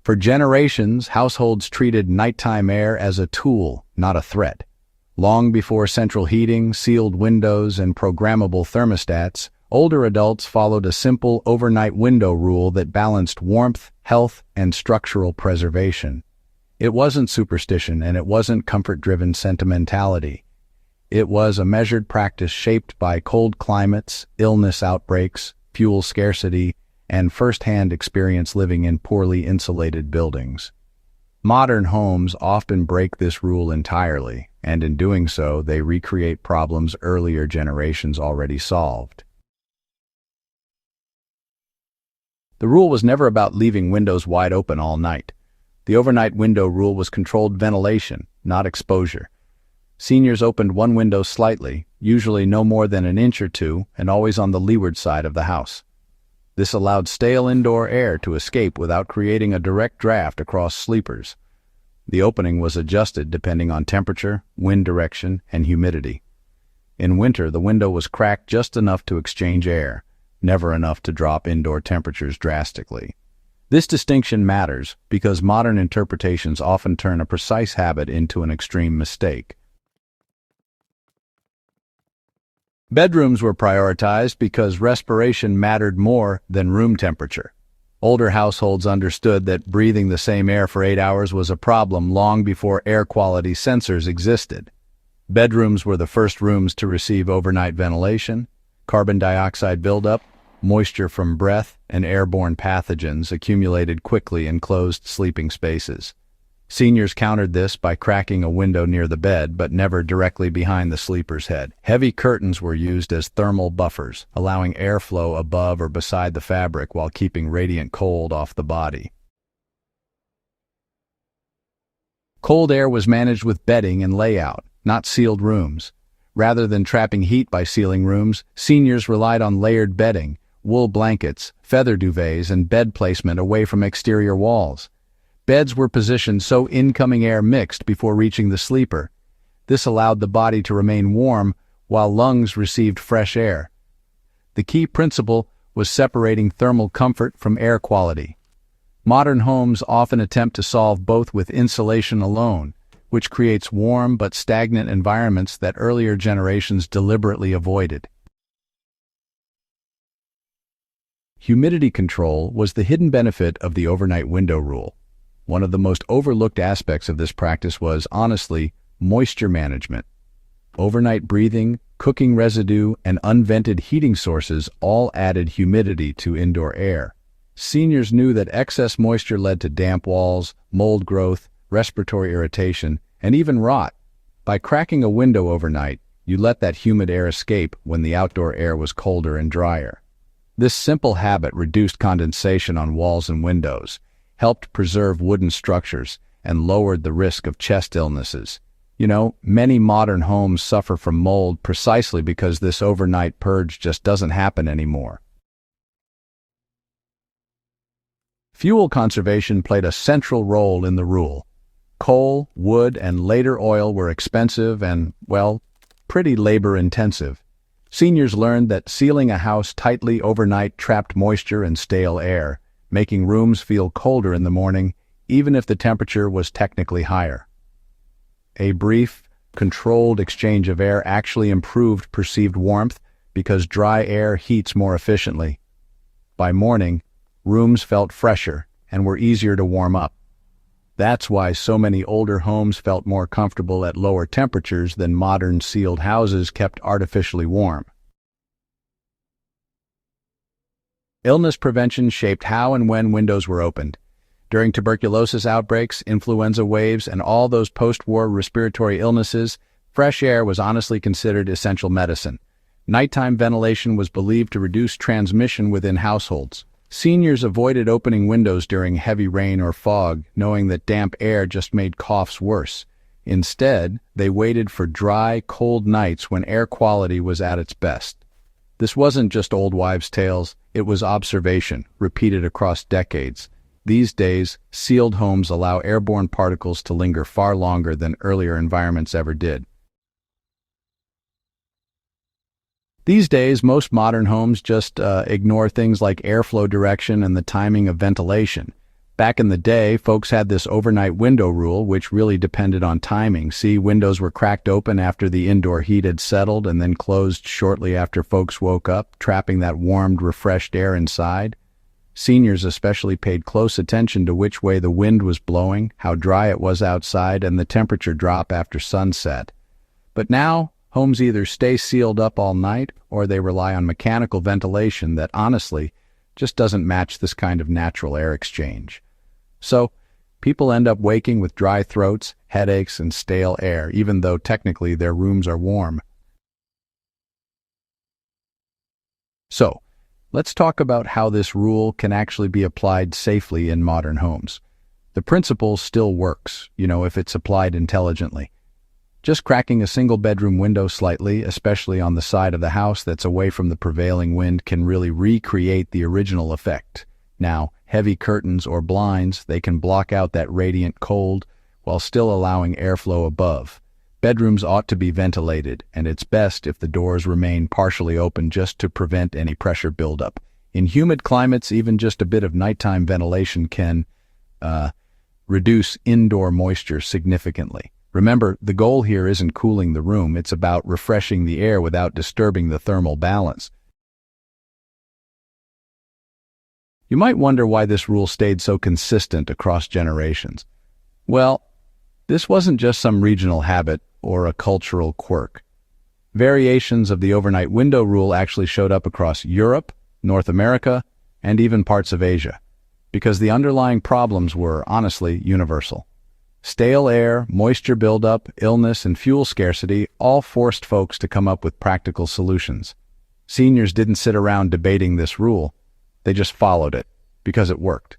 For generations, households treated nighttime air as a tool, not a threat. Long before central heating, sealed windows, and programmable thermostats, older adults followed a simple overnight window rule that balanced warmth, health, and structural preservation. It wasn't superstition, and it wasn't comfort-driven sentimentality. It was a measured practice shaped by cold climates, illness outbreaks, fuel scarcity, and first-hand experience living in poorly insulated buildings. Modern homes often break this rule entirely, and in doing so, they recreate problems earlier generations already solved. The rule was never about leaving windows wide open all night. The overnight window rule was controlled ventilation, not exposure. Seniors opened one window slightly, usually no more than an inch or two, and always on the leeward side of the house. This allowed stale indoor air to escape without creating a direct draft across sleepers. The opening was adjusted depending on temperature, wind direction, and humidity. In winter, the window was cracked just enough to exchange air, never enough to drop indoor temperatures drastically. This distinction matters because modern interpretations often turn a precise habit into an extreme mistake. Bedrooms were prioritized because respiration mattered more than room temperature. Older households understood that breathing the same air for 8 hours was a problem long before air quality sensors existed. Bedrooms were the first rooms to receive overnight ventilation, carbon dioxide buildup, moisture from breath, and airborne pathogens accumulated quickly in closed sleeping spaces. Seniors countered this by cracking a window near the bed, but never directly behind the sleeper's head. Heavy curtains were used as thermal buffers, allowing airflow above or beside the fabric while keeping radiant cold off the body. Cold air was managed with bedding and layout, not sealed rooms. Rather than trapping heat by sealing rooms, seniors relied on layered bedding, wool blankets, feather duvets, and bed placement away from exterior walls. Beds were positioned so incoming air mixed before reaching the sleeper. This allowed the body to remain warm while lungs received fresh air. The key principle was separating thermal comfort from air quality. Modern homes often attempt to solve both with insulation alone, which creates warm but stagnant environments that earlier generations deliberately avoided. Humidity control was the hidden benefit of the overnight window rule. One of the most overlooked aspects of this practice was, honestly, moisture management. Overnight breathing, cooking residue, and unvented heating sources all added humidity to indoor air. Seniors knew that excess moisture led to damp walls, mold growth, respiratory irritation, and even rot. By cracking a window overnight, you let that humid air escape when the outdoor air was colder and drier. This simple habit reduced condensation on walls and windows, helped preserve wooden structures, and lowered the risk of chest illnesses. Many modern homes suffer from mold precisely because this overnight purge just doesn't happen anymore. Fuel conservation played a central role in the rule. Coal, wood, and later oil were expensive and, pretty labor-intensive. Seniors learned that sealing a house tightly overnight trapped moisture and stale air, making rooms feel colder in the morning, even if the temperature was technically higher. A brief, controlled exchange of air actually improved perceived warmth because dry air heats more efficiently. By morning, rooms felt fresher and were easier to warm up. That's why so many older homes felt more comfortable at lower temperatures than modern sealed houses kept artificially warm. Illness prevention shaped how and when windows were opened. During tuberculosis outbreaks, influenza waves, and all those post-war respiratory illnesses, fresh air was honestly considered essential medicine. Nighttime ventilation was believed to reduce transmission within households. Seniors avoided opening windows during heavy rain or fog, knowing that damp air just made coughs worse. Instead, they waited for dry, cold nights when air quality was at its best. This wasn't just old wives' tales, it was observation, repeated across decades. These days, sealed homes allow airborne particles to linger far longer than earlier environments ever did. These days, most modern homes just ignore things like airflow direction and the timing of ventilation. Back in the day, folks had this overnight window rule, which really depended on timing. See, windows were cracked open after the indoor heat had settled and then closed shortly after folks woke up, trapping that warmed, refreshed air inside. Seniors especially paid close attention to which way the wind was blowing, how dry it was outside, and the temperature drop after sunset. But now, homes either stay sealed up all night or they rely on mechanical ventilation that, honestly, just doesn't match this kind of natural air exchange. So, people end up waking with dry throats, headaches, and stale air, even though technically their rooms are warm. So, let's talk about how this rule can actually be applied safely in modern homes. The principle still works, if it's applied intelligently. Just cracking a single bedroom window slightly, especially on the side of the house that's away from the prevailing wind, can really recreate the original effect. Now, heavy curtains or blinds, they can block out that radiant cold while still allowing airflow above. Bedrooms ought to be ventilated, and it's best if the doors remain partially open just to prevent any pressure buildup. In humid climates, even just a bit of nighttime ventilation can reduce indoor moisture significantly. Remember, the goal here isn't cooling the room, it's about refreshing the air without disturbing the thermal balance. You might wonder why this rule stayed so consistent across generations. Well, this wasn't just some regional habit or a cultural quirk. Variations of the overnight window rule actually showed up across Europe, North America, and even parts of Asia, because the underlying problems were, honestly, universal. Stale air, moisture buildup, illness, and fuel scarcity all forced folks to come up with practical solutions. Seniors didn't sit around debating this rule. They just followed it, because it worked.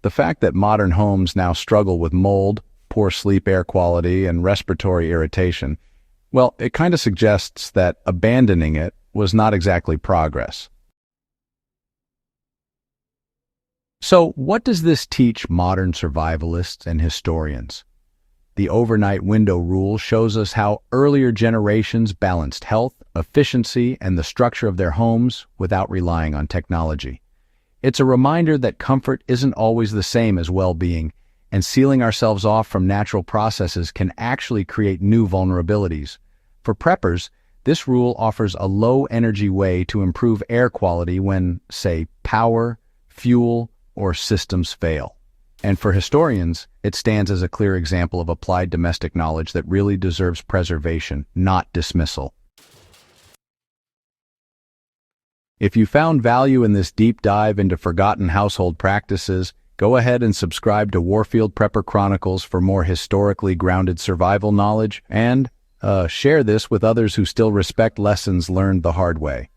The fact that modern homes now struggle with mold, poor sleep air quality, and respiratory irritation, well, it kind of suggests that abandoning it was not exactly progress. So, what does this teach modern survivalists and historians? The overnight window rule shows us how earlier generations balanced health, efficiency, and the structure of their homes without relying on technology. It's a reminder that comfort isn't always the same as well-being, and sealing ourselves off from natural processes can actually create new vulnerabilities. For preppers, this rule offers a low-energy way to improve air quality when, say, power, fuel, or systems fail. And for historians, it stands as a clear example of applied domestic knowledge that really deserves preservation, not dismissal. If you found value in this deep dive into forgotten household practices, go ahead and subscribe to Warfield Prepper Chronicles for more historically grounded survival knowledge, and share this with others who still respect lessons learned the hard way.